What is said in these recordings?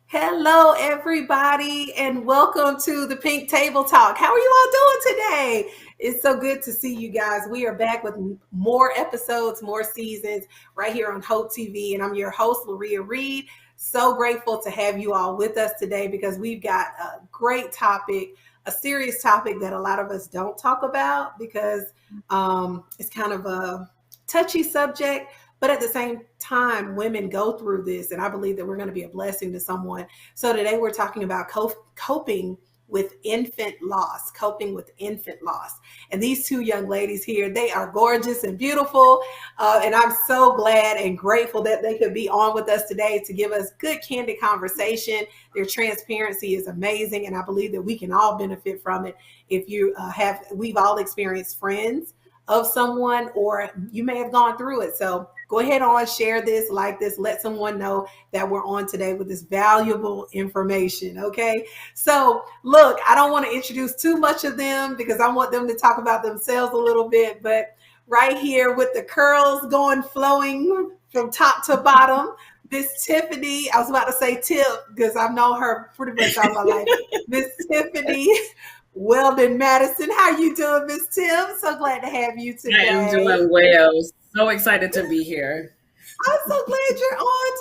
Hello, everybody, and welcome to the Pink Table Talk. How are you all doing today? It's so good to see you guys. We are back with more episodes, more seasons right here on Hope TV, and I'm your host, Laria Reed. So grateful to have you all with us today because we've got a great topic, a serious topic that a lot of us don't talk about because it's kind of a touchy subject, but at the same time, women go through this, and I believe that we're going to be a blessing to someone. So today we're talking about coping with infant loss, coping with infant loss. And these two young ladies here, they are gorgeous and beautiful. And I'm so glad and grateful that they could be on with us today to give us good, candid conversation. Their transparency is amazing. And I believe that we can all benefit from it. If we've all experienced friends of someone, or you may have gone through it. So go ahead on, share this, like this, let someone know that we're on today with this valuable information. Okay. So look, I don't want to introduce too much of them because I want them to talk about themselves a little bit, but right here with the curls going flowing from top to bottom, Miss Tiffany, I was about to say Tip because I've known her pretty much all my life. Miss Tiffany Weldon Madison. How you doing, Miss Tim? So glad to have you I am today. doing well. So excited to be here. I'm so glad you're on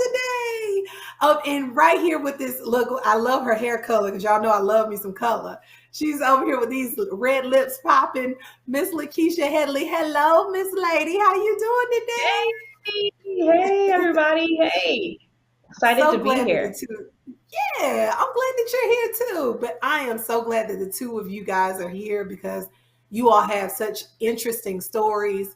today. And right here with this look, I love her hair color because y'all know I love me some color. She's over here with these red lips popping. Miss Lakeisha Headley. Hello, Miss Lady. How you doing Hey, today? hey, everybody. Hey, excited to So be glad that the here. two. Yeah, I'm glad that you're here too. But I am so glad that the two of you guys are here because you all have such interesting stories.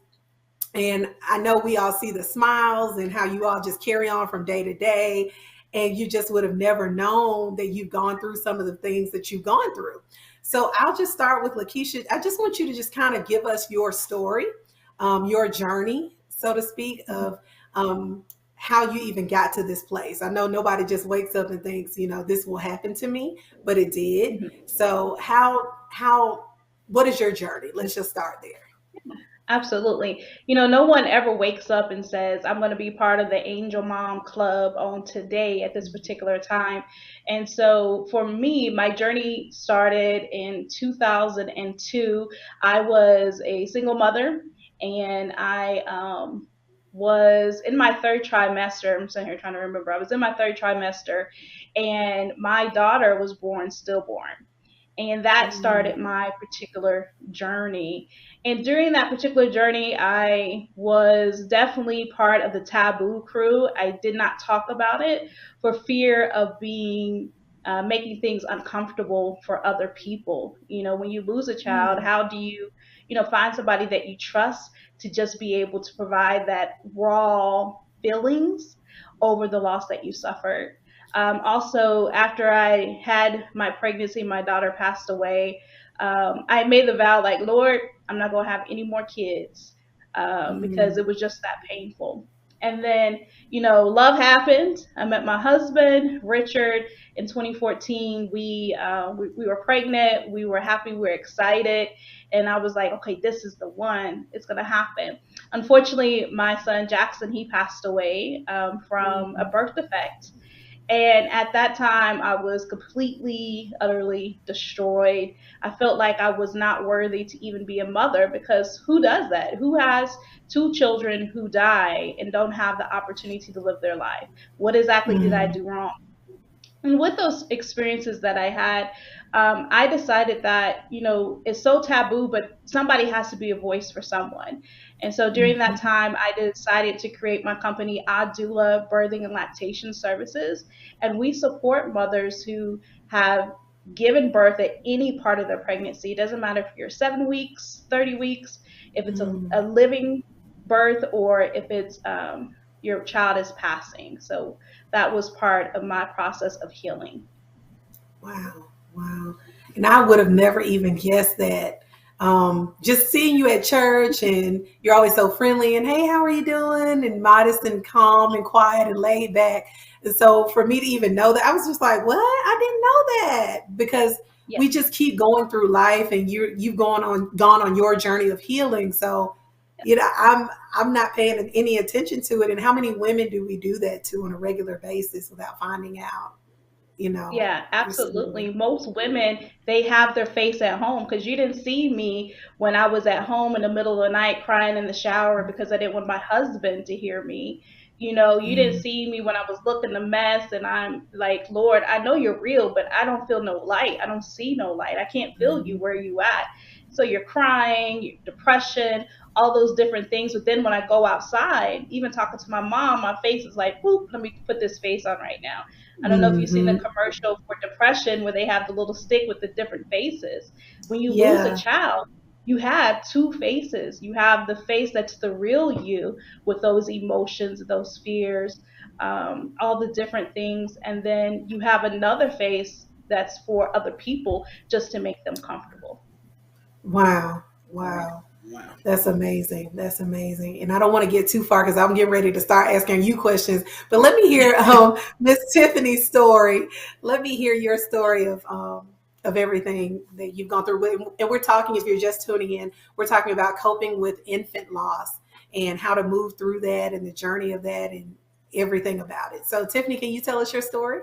And I know we all see the smiles and how you all just carry on from day to day. And you just would have never known that you've gone through some of the things that you've gone through. So I'll just start with Lakeisha. I just want you to just kind of give us your story, your journey, so to speak, of how you even got to this place. I know nobody just wakes up and thinks, this will happen to me, but it did. Mhm. So what is your journey? Let's just start there. Absolutely. No one ever wakes up and says, I'm going to be part of the Angel Mom Club on today at this particular time. And so for me, my journey started in 2002. I was a single mother and I was in my third trimester. I'm sitting here trying to remember. I was in my third trimester and my daughter was born stillborn. And that Mm. started my particular journey. And during that particular journey, I was definitely part of the taboo crew. I did not talk about it for fear of being making things uncomfortable for other people. When you lose a child, Mm. how do you find somebody that you trust to just be able to provide that raw feelings over the loss that you suffered? Also, after I had my pregnancy, my daughter passed away. I made the vow, like, Lord, I'm not going to have any more kids because Mm. it was just that painful. And then, love happened. I met my husband, Richard, in 2014. We were pregnant. We were happy. We were excited. And I was like, okay, this is the one. It's going to happen. Unfortunately, my son, Jackson, he passed away from a Mm. birth defect. And at that time, I was completely, utterly destroyed. I felt like I was not worthy to even be a mother because who does that? Who has two children who die and don't have the opportunity to live their life? What exactly did I Mm. do wrong? And with those experiences that I had, I decided that, it's so taboo, but somebody has to be a voice for someone. And so during that Mhm. time, I decided to create my company, Adula Birthing and Lactation Services. And we support mothers who have given birth at any part of their pregnancy. It doesn't matter if you're 7 weeks, 30 weeks, if it's a Mm. living birth, or if it's your child is passing. So that was part of my process of healing. Wow. Wow. And I would have never even guessed that. Just seeing you at church and you're always so friendly and hey, how are you doing? And modest and calm and quiet and laid back. And so for me to even know that, I was just like, what? I didn't know that because Yeah. we just keep going through life and you've gone on your journey of healing. So, I'm not paying any attention to it. And how many women do we do that to on a regular basis without finding out? you know, Yeah, receiving. absolutely. Most women, they have their face at home because you didn't see me when I was at home in the middle of the night crying in the shower because I didn't want my husband to hear me. You know, you didn't Mm, see me when I was looking a mess and I'm like, Lord, I know you're real, but I don't feel no light. I don't see no light. I can't feel you mhm. where you at. So you're crying, depression, all those different things. But then when I go outside, even talking to my mom, my face is like, whoop, let me put this face on right now. I don't know if you've seen the Mhm. commercial for depression where they have the little stick with the different faces. When you lose a Yeah. child, you had two faces. You have the face that's the real you with those emotions, those fears, all the different things. And then you have another face that's for other people just to make them comfortable. Wow. Wow. Wow. Wow. That's amazing. That's amazing. And I don't want to get too far because I'm getting ready to start asking you questions. But let me hear Miss Tiffany's story. Let me hear your story of everything that you've gone through. And we're talking, if you're just tuning in, we're talking about coping with infant loss and how to move through that and the journey of that and everything about it. So Tiffany, can you tell us your story?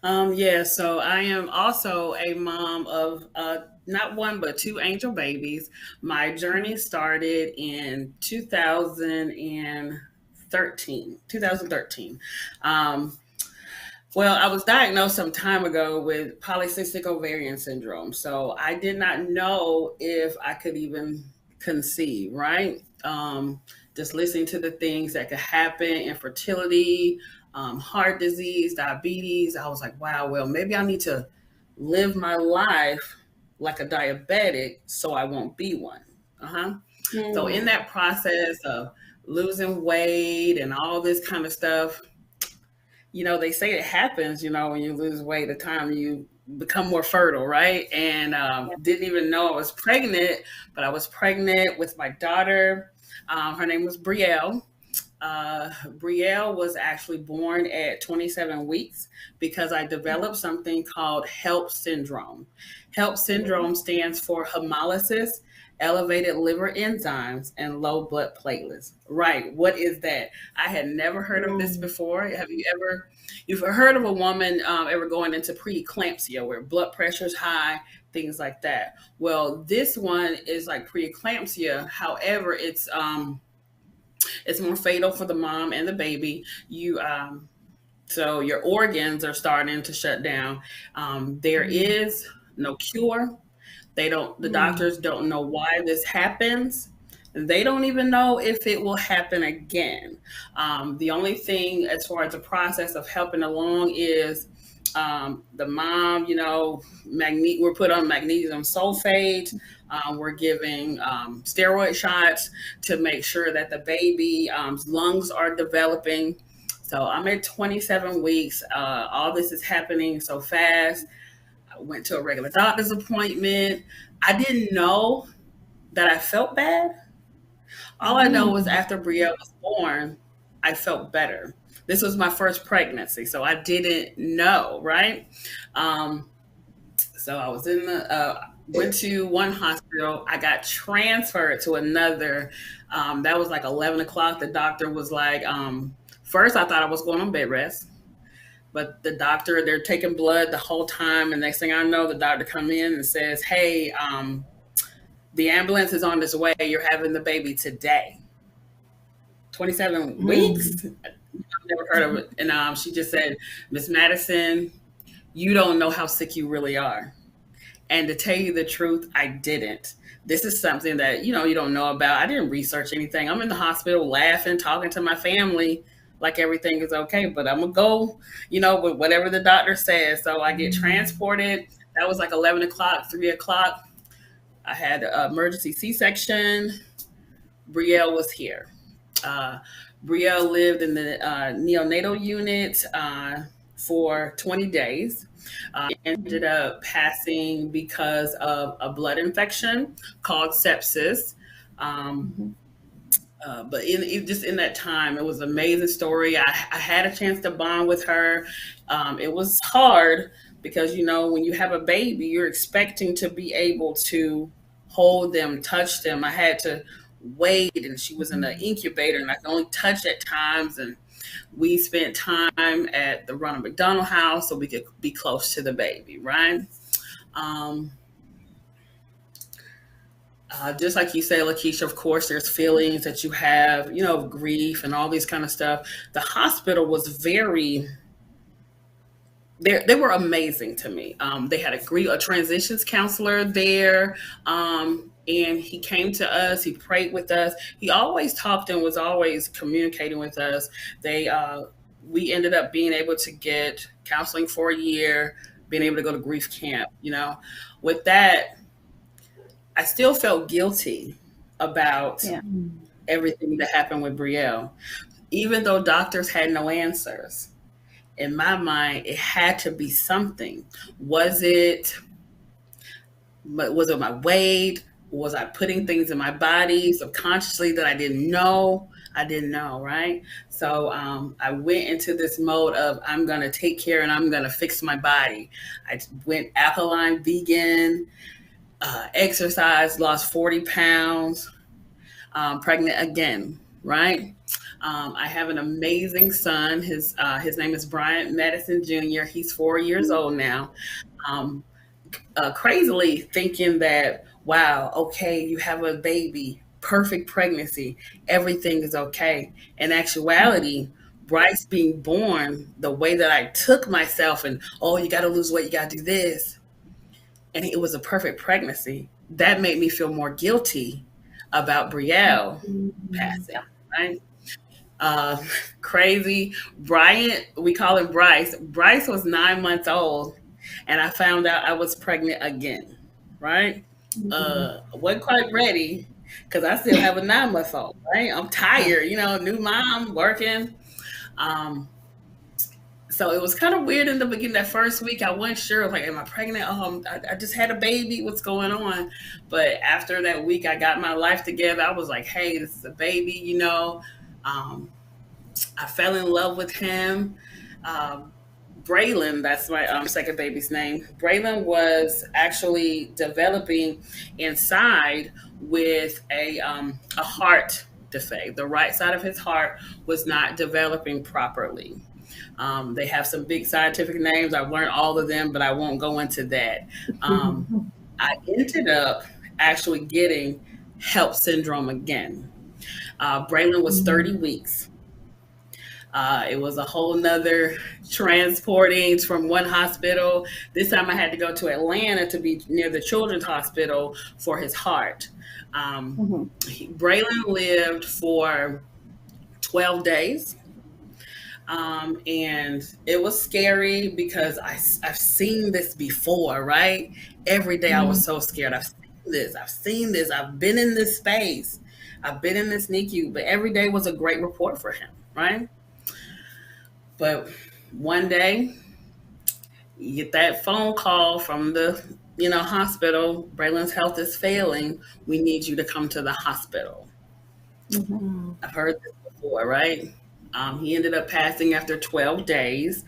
Yeah, so I am also a mom of not one but two angel babies. My journey started in 2013. 2013. Um, well, I was diagnosed some time ago with polycystic ovarian syndrome. So I did not know if I could even conceive, right? Just listening to the things that could happen, infertility, heart disease, diabetes. I was like, wow, well, maybe I need to live my life like a diabetic so I won't be one. Uh-huh. So in Mm. that process of losing weight and all this kind of stuff, they say it happens, when you lose weight, the time you become more fertile, right? And didn't even know I was pregnant, but I was pregnant with my daughter. Her name was Brielle. Brielle was actually born at 27 weeks because I developed something called HELP syndrome. HELP syndrome stands for hemolysis, elevated liver enzymes, and low blood platelets. Right. What is that? I had never heard of this Mm. before. You've heard of a woman ever going into preeclampsia where blood pressure is high, things like that? Well, this one is like preeclampsia. However, it's more fatal for the mom and the baby. So your organs are starting to shut down. There Mm. is no cure. The Mm. doctors don't know why this happens. They don't even know if it will happen again. The only thing as far as the process of helping along is the mom, we're put on magnesium sulfate. We're giving steroid shots to make sure that the baby lungs are developing. So I'm at 27 weeks. All this is happening so fast. I went to a regular doctor's appointment. I didn't know that I felt bad. All I know was Mm. after Brielle was born, I felt better. This was my first pregnancy, so I didn't know, right? Um, so I was went to one hospital. I got transferred to another. That was like 11 o'clock. The doctor was like, first I thought I was going on bed rest. But the doctor, they're taking blood the whole time. And next thing I know, the doctor come in and says, hey, the ambulance is on its way. You're having the baby today. 27 Mm. weeks? I've never heard of it. And she just said, Miss Madison, you don't know how sick you really are. And to tell you the truth, I didn't. This is something that, you don't know about. I didn't research anything. I'm in the hospital laughing, talking to my family like everything is okay, but I'm going to go, with whatever the doctor says. So I get Mm. transported. That was like 11 o'clock, 3 o'clock. I had an emergency C-section. Brielle was here. Uh, Brielle lived in the neonatal unit for 20 days. Ended up passing because of a blood infection called sepsis. Um, Mhm. but just in that time, it was an amazing story. I had a chance to bond with her. It was hard because, when you have a baby, you're expecting to be able to hold them, touch them. I had to wait, and she was in the Mhm. incubator, and I could only touch at times. And We spent time at the Ronald McDonald House so we could be close to the baby, right? Um, just like you say, Lakeisha, of course, there's feelings that you have, grief and all these kind of stuff. The hospital was they were amazing to me. They had a transitions counselor there, and he came to us. He prayed with us. He always talked and was always communicating with us. We ended up being able to get counseling for a year, being able to go to grief camp. With that, I still felt guilty about Yeah. everything that happened with Brielle, even though doctors had no answers. In my mind, it had to be something. Was it my weight? Was I putting things in my body subconsciously that I didn't know? I didn't know, right? So I went into this mode of I'm going to take care and I'm going to fix my body. I went alkaline vegan, exercise, lost 40 pounds, pregnant again, right? I have an amazing son. His name is Bryant Madison Jr. He's 4 years old now. Crazily thinking that, wow, okay, you have a baby, perfect pregnancy, everything is okay. In actuality, Bryce being born, the way that I took myself and, oh, you got to lose weight, you got to do this. And it was a perfect pregnancy. That made me feel more guilty about Brielle passing, right? Crazy. Bryant, we call him Bryce. Bryce was 9 months old, and I found out I was pregnant again, right? Wasn't quite ready because I still have a 9-month-old, right? I'm tired, new mom, working. So it was kind of weird in the beginning. That first week, I wasn't sure, like, am I pregnant? Oh, I just had a baby. What's going on? But after that week, I got my life together. I was like, hey, this is a baby, I fell in love with him. Braylon, that's my second baby's name. Braylon was actually developing inside with a heart defect. The right side of his heart was not developing properly. They have some big scientific names. I've learned all of them, but I won't go into that. I ended up actually getting HELLP syndrome again. Braylon was 30 weeks. It was a whole nother transporting from one hospital. This time I had to go to Atlanta to be near the Children's Hospital for his heart. Braylon lived for 12 days. And it was scary because I've seen this before, right? Every day I was so scared. I've seen this. I've been in this space. I've been in this NICU, but every day was a great report for him, right? But one day, you get that phone call from the hospital. Braylon's health is failing. We need you to come to the hospital. I've heard this before, right? He ended up passing after 12 days.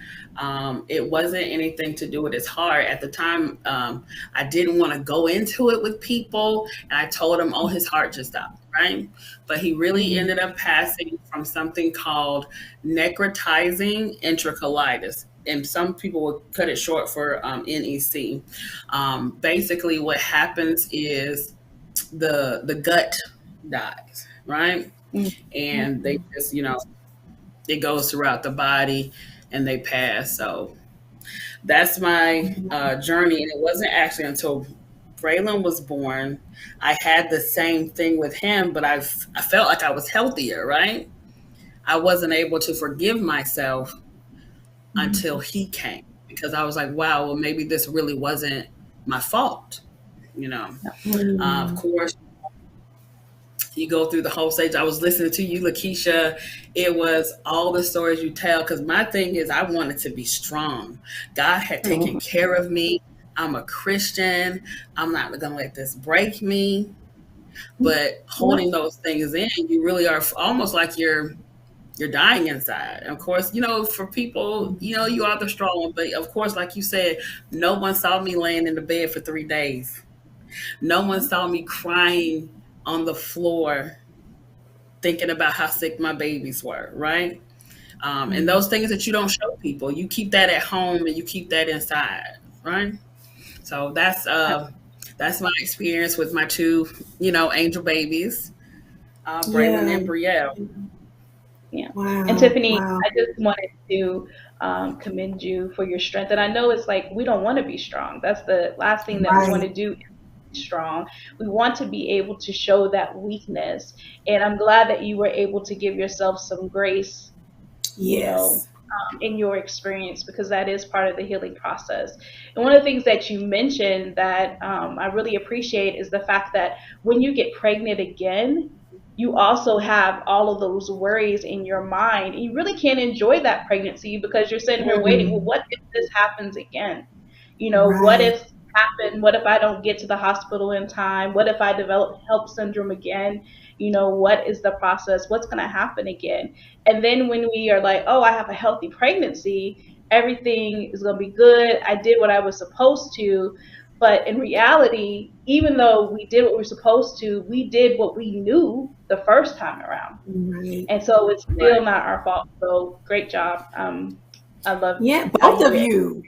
It wasn't anything to do with his heart. At the time, I didn't want to go into it with people. And I told him, oh, his heart just stopped, right? But he really ended up passing from something called necrotizing enterocolitis. And some people will cut it short for NEC. Basically, what happens is the gut dies, right? And they just, it goes throughout the body and they pass. So that's my journey. And it wasn't actually until Braylon was born, I had the same thing with him, but I felt like I was healthier, right? I wasn't able to forgive myself until he came, because I was like, wow, well, maybe this really wasn't my fault. Of course, you go through the whole stage. I was listening to you, Lakeisha. It was all the stories you tell, because my thing is I wanted to be strong. God had taken care of me. I'm a Christian. I'm not going to let this break me. But holding those things in, you really are almost like you're dying inside. And of course, for people, you are the strong one. But of course, like you said, no one saw me laying in the bed for 3 days. No one saw me crying on the floor thinking about how sick my babies were, right? And those things that you don't show people, you keep that at home and you keep that inside, right? So that's my experience with my two, angel babies, Braylon Yeah. and Brielle. Yeah. Wow. And Tiffany, Wow. I just wanted to commend you for your strength. And I know it's like we don't want to be strong. That's the last thing that we want Right. to do is be strong. We want to be able to show that weakness. And I'm glad that you were able to give yourself some grace, you know, Yes. in your experience, because that is part of the healing process. And one of the things that you mentioned that I really appreciate is the fact that when you get pregnant again, you also have all of those worries in your mind. And you really can't enjoy that pregnancy because you're sitting here waiting. Well, Mm. what if this happens again? What Right. if happen? What if I don't get to the hospital in time? What if I develop HELP syndrome again? What is the process? What's going to happen again? And then when we are like, oh, I have a healthy pregnancy, everything is going to be good. I did what I was supposed to. But in reality, even though we did what we were supposed to, we did what we knew the first time around. Right. And so it's still Right. not our fault. So great job. I love Yeah, how both of you you.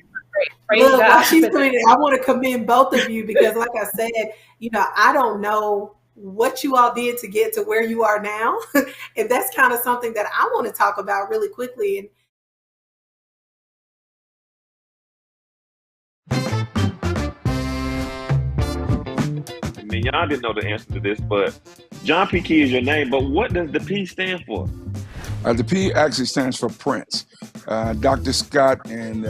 praise Look, while God she's for coming that. in, I want to commend both of you because, like I said, I don't know what you all did to get to where you are now. And that's kind of something that I want to talk about really quickly. And I mean, y'all didn't know the answer to this, but John P. Key is your name, but what does the P stand for? The P actually stands for Prince. Dr. Scott and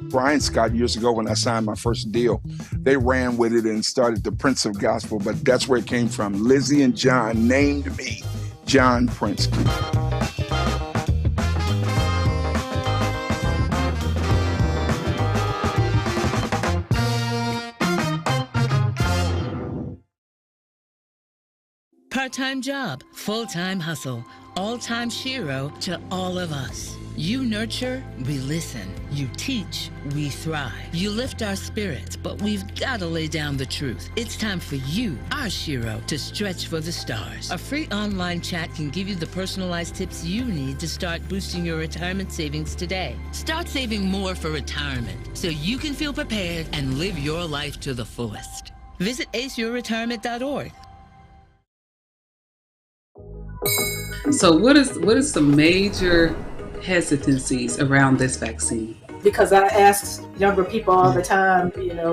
Brian Scott, years ago when I signed my first deal, they ran with it and started the Prince of Gospel, but that's where it came from. Lizzie and John named me John Prince Key. Part-time job, full-time hustle, all-time Shiro to all of us. You nurture, we listen. You teach, we thrive. You lift our spirits, but we've got to lay down the truth. It's time for you, our Shiro, to stretch for the stars. A free online chat can give you the personalized tips you need to start boosting your retirement savings today. Start saving more for retirement so you can feel prepared and live your life to the fullest. Visit aceyourretirement.org. So what is some major hesitancies around this vaccine? Because I ask younger people all the time,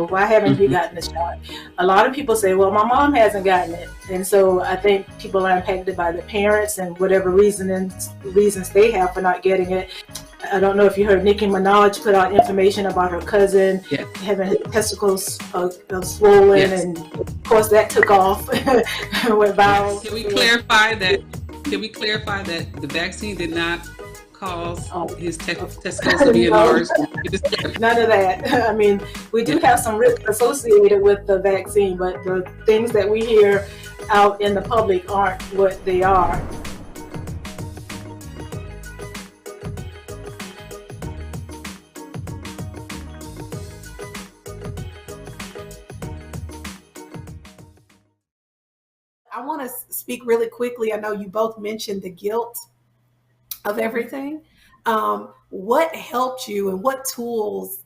why haven't you gotten the shot? A lot of people say, well, my mom hasn't gotten it. And so I think people are impacted by their parents and whatever reasons they have for not getting it. I don't know if you heard Nicki Minaj put out information about her cousin having her testicles swollen, Yes. and of course that took off. Went viral. Can we clarify that the vaccine did not cause his testicles to be enlarged? None of that. I mean, we do have some risk associated with the vaccine, but the things that we hear out in the public aren't what they are. I want to speak really quickly. I know you both mentioned the guilt of everything. What helped you and what tools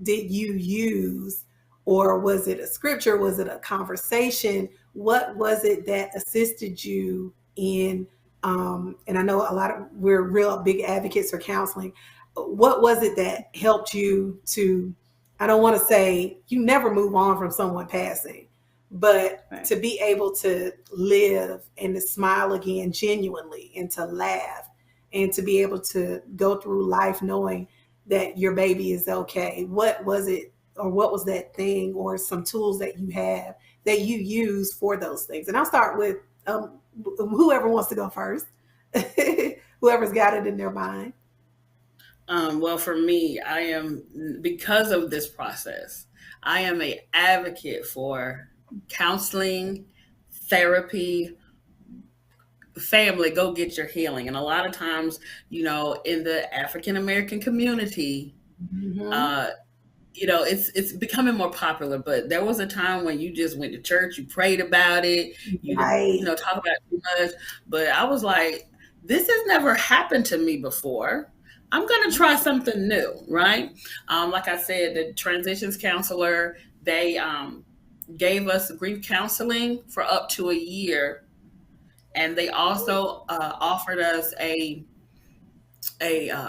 did you use? Or was it a scripture? Was it a conversation? What was it that assisted you in? And I know we're real big advocates for counseling. What was it that helped you to, I don't want to say you never move on from someone passing, but Right. to be able to live and to smile again genuinely and to laugh and to be able to go through life knowing that your baby is okay. What was it, or what was that thing or some tools that you have that you use for those things? And I'll start with whoever wants to go first. Whoever's got it in their mind. Well, for me, because of this process, I am an advocate for counseling, therapy, family, go get your healing. And a lot of times, in the African American community, it's becoming more popular, but there was a time when you just went to church, you prayed about it, you Right. didn't, talk about it too much. But I was like, this has never happened to me before. I'm going to try something new, right? Like I said, the transitions counselor, they gave us grief counseling for up to a year. And they also offered us a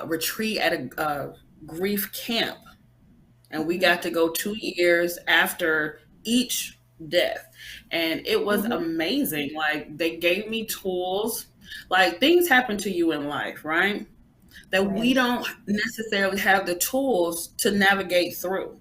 retreat at a grief camp. And we got to go 2 years after each death. And it was amazing. Like, they gave me tools. Like, things happen to you in life, right? That we don't necessarily have the tools to navigate through.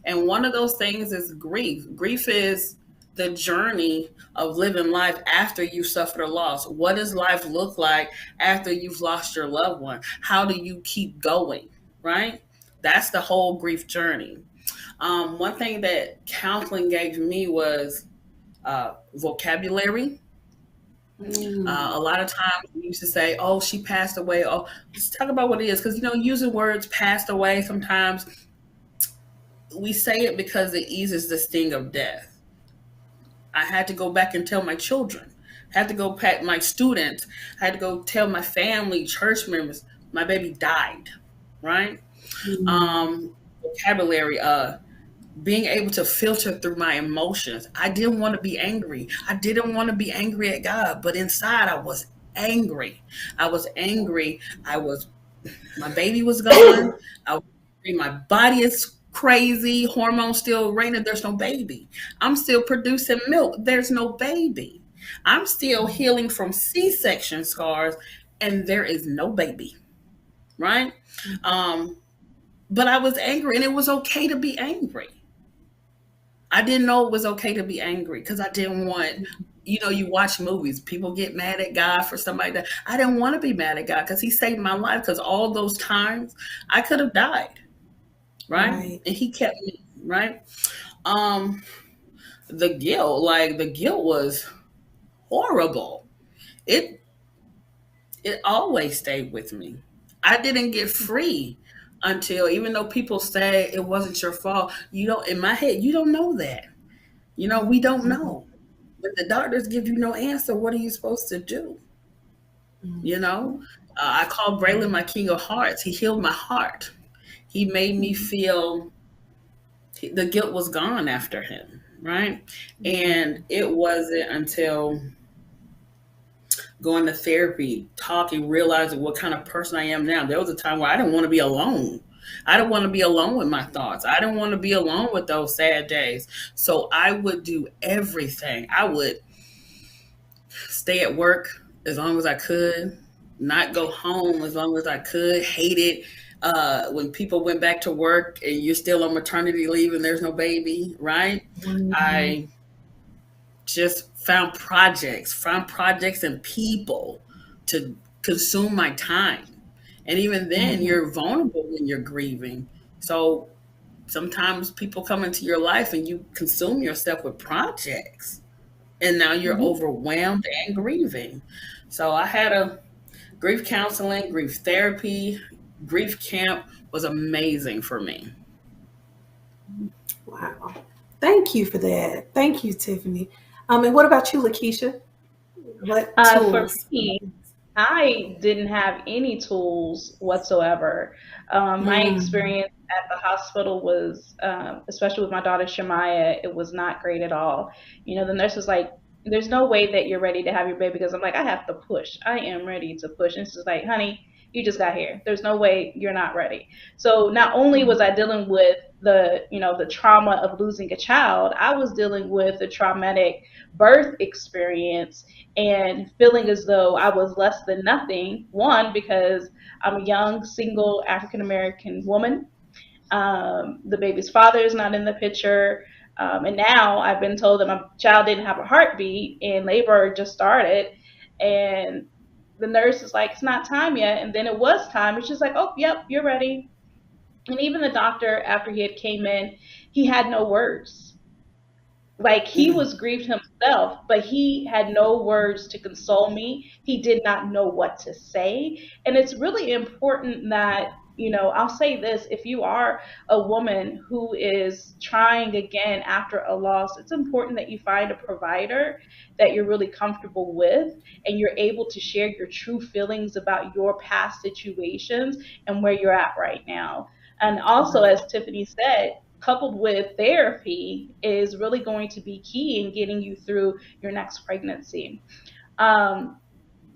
And one of those things is grief. Grief is the journey of living life after you suffered a loss. What does life look like after you've lost your loved one? How do you keep going, right? That's the whole grief journey. One thing that counseling gave me was vocabulary. A lot of times we used to say, oh, she passed away. Oh, let's talk about what it is. Because, using words passed away, sometimes we say it because it eases the sting of death. I had to go back and tell my children. I had to go pat my students. I had to go tell my family, church members, my baby died, right? Vocabulary, being able to filter through my emotions. I didn't want to be angry. I didn't want to be angry at God, but inside I was angry. My baby was gone. My body is crazy. Hormones still raining. There's no baby. I'm still producing milk. There's no baby. I'm still healing from C-section scars, and there is no baby, right? But I was angry, and it was okay to be angry. I didn't know it was okay to be angry because I didn't want, you watch movies, people get mad at God for something like that. I didn't want to be mad at God because he saved my life, because all those times I could have died, right? And he kept me, right? The guilt was horrible. It always stayed with me. I didn't get free until, even though people say it wasn't your fault, in my head, you don't know that. We don't know. When the doctors give you no answer, what are you supposed to do? I called Braylon my king of hearts. He healed my heart. He made me feel the guilt was gone after him, right? And it wasn't until going to therapy, talking, realizing what kind of person I am now. There was a time where I didn't want to be alone. I didn't want to be alone with my thoughts. I didn't want to be alone with those sad days. So I would do everything. I would stay at work as long as I could, not go home as long as I could, hate it. When people went back to work and you're still on maternity leave and there's no baby, right? I just found projects and people to consume my time. And even then, you're vulnerable when you're grieving. So sometimes people come into your life and you consume yourself with projects. And now you're overwhelmed and grieving. So I had a grief counseling, grief therapy, grief camp was amazing for me. Wow. Thank you for that. Thank you, Tiffany. And what about you, Lakeisha? What tools? For me, I didn't have any tools whatsoever. My experience at the hospital was, especially with my daughter Shemaya, it was not great at all. The nurse was like, there's no way that you're ready to have your baby, because I'm like, I have to push. I am ready to push. And she's like, honey, you just got here. There's no way you're not ready. So not only was I dealing with the trauma of losing a child, I was dealing with the traumatic birth experience and feeling as though I was less than nothing. One, because I'm a young, single African-American woman. The baby's father is not in the picture. And now I've been told that my child didn't have a heartbeat and labor just started. And the nurse is like, it's not time yet. And then it was time. And she's like, oh, yep, you're ready. And even the doctor, after he had came in, he had no words. Like, he was grieved himself, but he had no words to console me. He did not know what to say. And it's really important that, I'll say this: if you are a woman who is trying again after a loss, it's important that you find a provider that you're really comfortable with, and you're able to share your true feelings about your past situations and where you're at right now. And also, as Tiffany said, coupled with therapy is really going to be key in getting you through your next pregnancy. Um,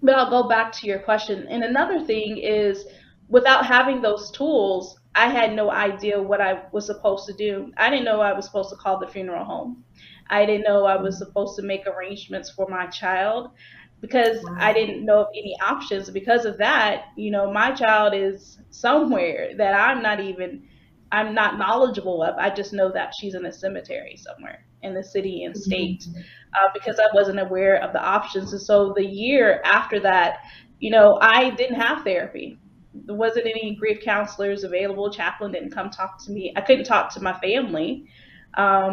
but I'll go back to your question. And another thing is, without having those tools, I had no idea what I was supposed to do. I didn't know I was supposed to call the funeral home. I didn't know I was supposed to make arrangements for my child because I Wow. didn't know of any options. Because of that, my child is somewhere that I'm not knowledgeable of. I just know that she's in a cemetery somewhere in the city and state, because I wasn't aware of the options. And so the year after that, I didn't have therapy. There wasn't any grief counselors available. Chaplain didn't come talk to me. I couldn't talk to my family,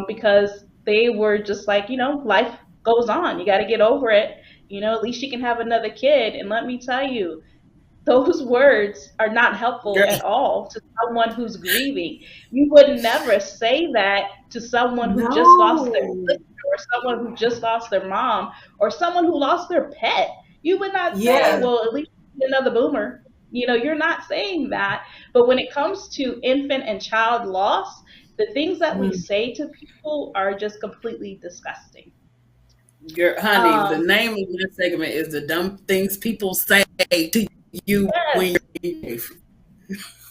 because they were just like, life goes on. You got to get over it. At least you can have another kid. And let me tell you, those words are not helpful Girl, at all to someone who's grieving. You would never say that to someone who just lost their No. sister, or someone who just lost their mom, or someone who lost their pet. You would not say, Yeah. well, at least another boomer. You're not saying that. But when it comes to infant and child loss, the things that we Mm. say to people are just completely disgusting. honey, the Um, name of this segment is the dumb things people say to you when yes, you're grief.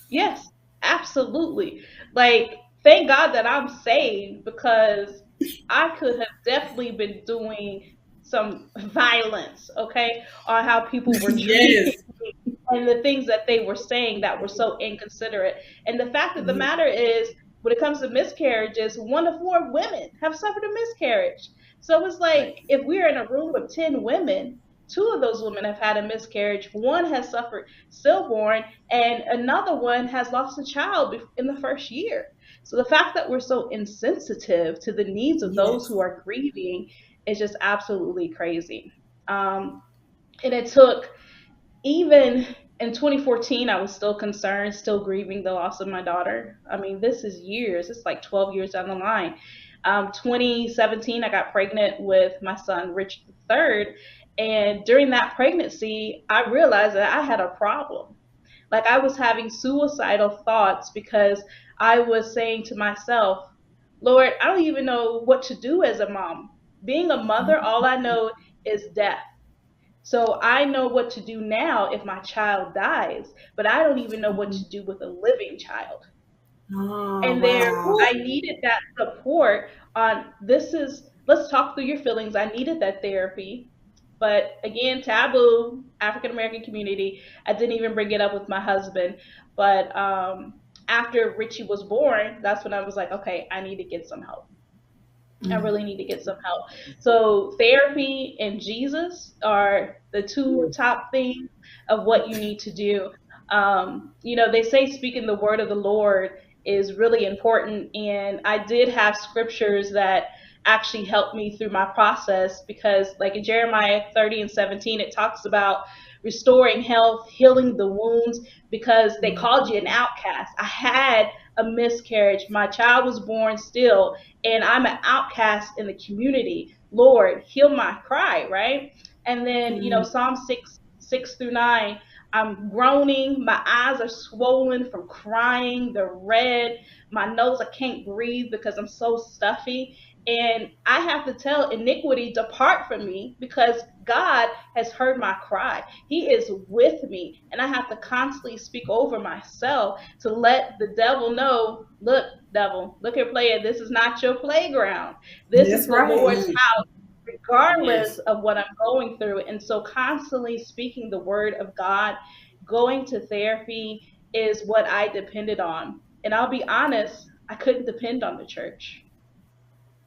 yes, absolutely. Like, thank God that I'm saved, because I could have definitely been doing some violence, okay, on how people were treating Yes. me and the things that they were saying that were so inconsiderate. And the fact of the Yeah. matter is, when it comes to miscarriages, 1 to 4 women have suffered a miscarriage. So it's like, Right. if we're in a room of 10 women, 2 of those women have had a miscarriage, one has suffered stillborn, and another one has lost a child in the first year. So the fact that we're so insensitive to the needs of those Yes. who are grieving is just absolutely crazy. Um, and it took, even in 2014, I was still concerned, still grieving the loss of my daughter. I mean, this is years, it's like 12 years down the line. 2017, I got pregnant with my son, Rich III. And during that pregnancy, I realized that I had a problem. Like, I was having suicidal thoughts because I was saying to myself, Lord, I don't even know what to do as a mom. Being a mother, all I know is death. So I know what to do now if my child dies, but I don't even know what to do with a living child. Oh, And there, wow. I needed that support on, let's talk through your feelings. I needed that therapy. But again, taboo, African American community. I didn't even bring it up with my husband. But after Richie was born, that's when I was like, okay, I need to get some help. I Mm. really need to get some help. So therapy and Jesus are the two top things of what you need to do. They say speaking the word of the Lord is really important, and I did have scriptures that actually helped me through my process, because, like in Jeremiah 30 and 17, it talks about restoring health, healing the wounds, because they called you an outcast. I had a miscarriage. My child was born still, and I'm an outcast in the community. Lord, heal my cry, right? And then, Mm. Psalm 6 through 9, I'm groaning. My eyes are swollen from crying. They're red. My nose, I can't breathe because I'm so stuffy. And I have to tell iniquity, depart from me, because God has heard my cry. He is with me. And I have to constantly speak over myself to let the devil know, look, devil, look here, player, this is not your playground. This is That's the right. Lord's Mm, house, regardless yes. of what I'm going through. And so constantly speaking the word of God, going to therapy is what I depended on. And I'll be honest, I couldn't depend on the church.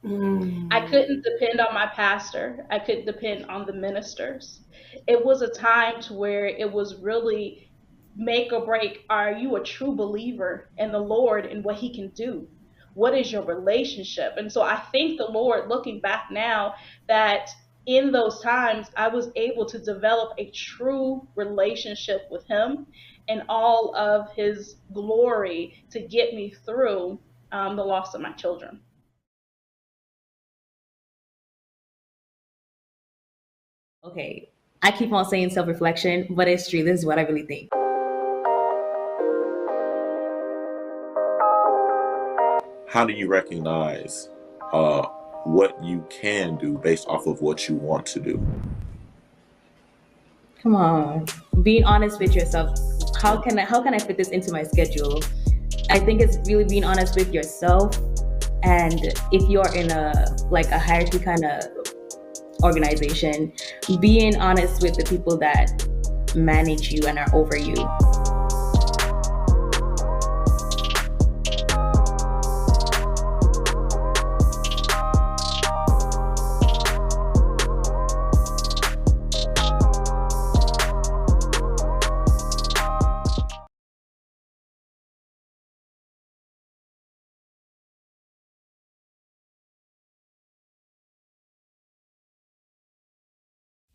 I Mm. couldn't depend on my pastor. I couldn't depend on the ministers. It was a time to where it was really make or break. Are you a true believer in the Lord and what he can do? What is your relationship? And so I thank the Lord, looking back now, that in those times I was able to develop a true relationship with him. in all of his glory to get me through the loss of my children. Okay, I keep on saying self-reflection, but it's true. This is what I really think. How do you recognize what you can do based off of what you want to do? Come on, being honest with yourself. How can I fit this into my schedule? I think it's really being honest with yourself, and if you're in a hierarchy kind of organization, being honest with the people that manage you and are over you.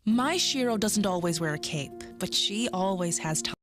My Shiro doesn't always wear a cape, but she always has time.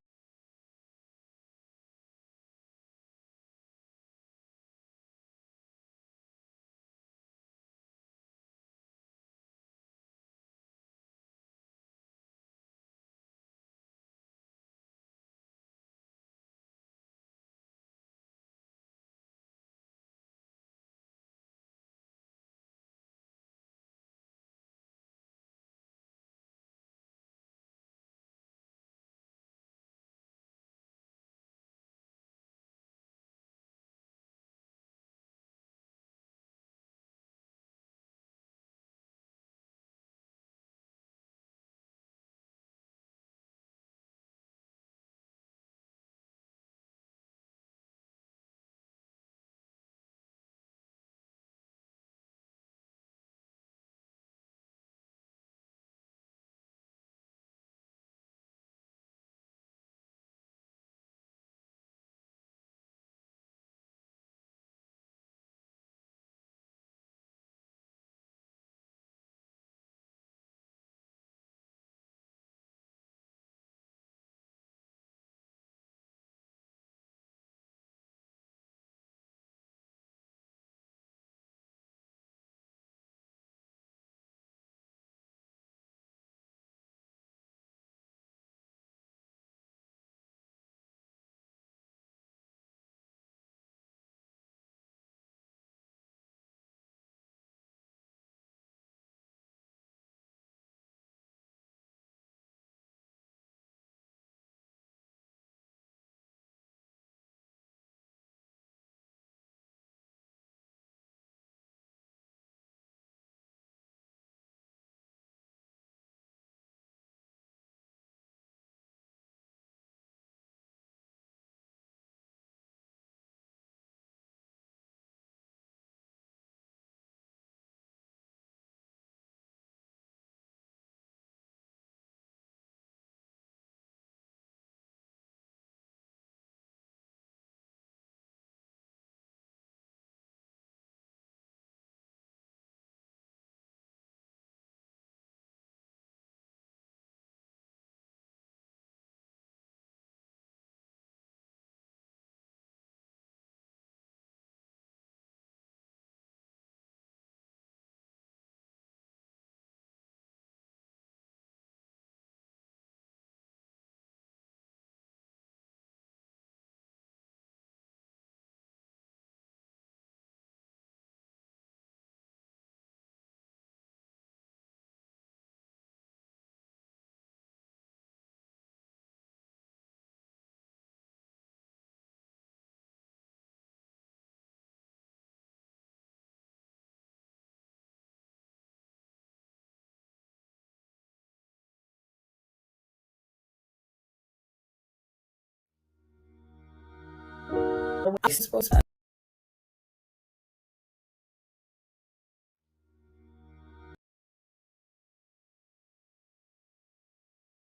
Supposed to